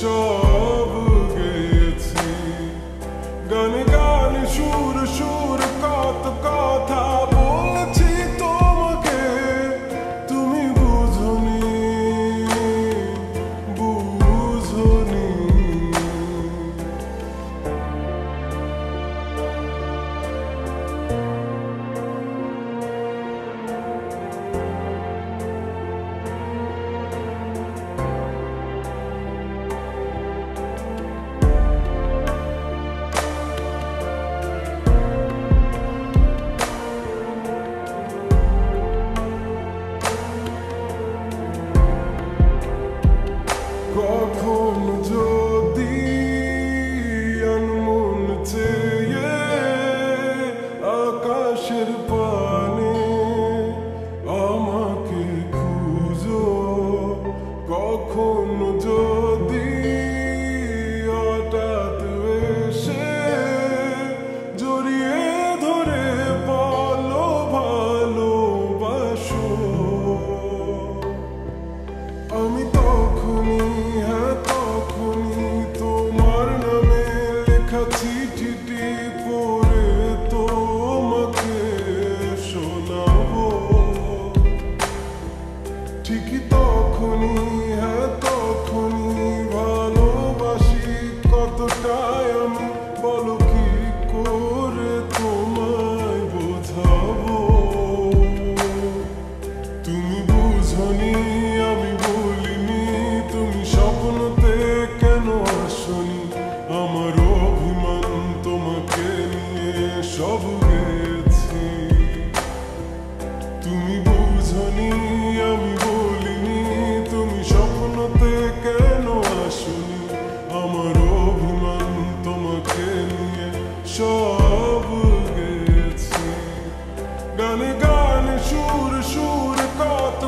সব গেয়েছি। গানে গানে সুর সুর কত কথা বলছি তোমাকে, তুমি বুঝোনি বুঝোনি। কখন যদি আনমন চেয়ে আকাশের পানে আমাকে খুঁজো, কখন যদি হঠাৎ এসে জড়িয়ে ধরে বলো ভালোবাসো, আমি তখনই তখনই তোমার নামে লেখা চিঠিটি পড়ে তোমাকে শোনাবো। ঠিকই তখনই তখনই ভালোবাসি কতটাই আমি, বলো কি করে তোমায় বোঝাবো। তুমি বুঝোনি আমি বলিনি, তুমি স্বপ্নতে কেন আসনি, আমার অভিমান তোমাকে নিয়ে সব গেছি। তুমি বুঝোনি আমি বলিনি, তুমি স্বপ্নতে কেন আসনি, আমার অভিমান তোমাকে নিয়ে সব গেছি। গানে গানে সুর সুর কত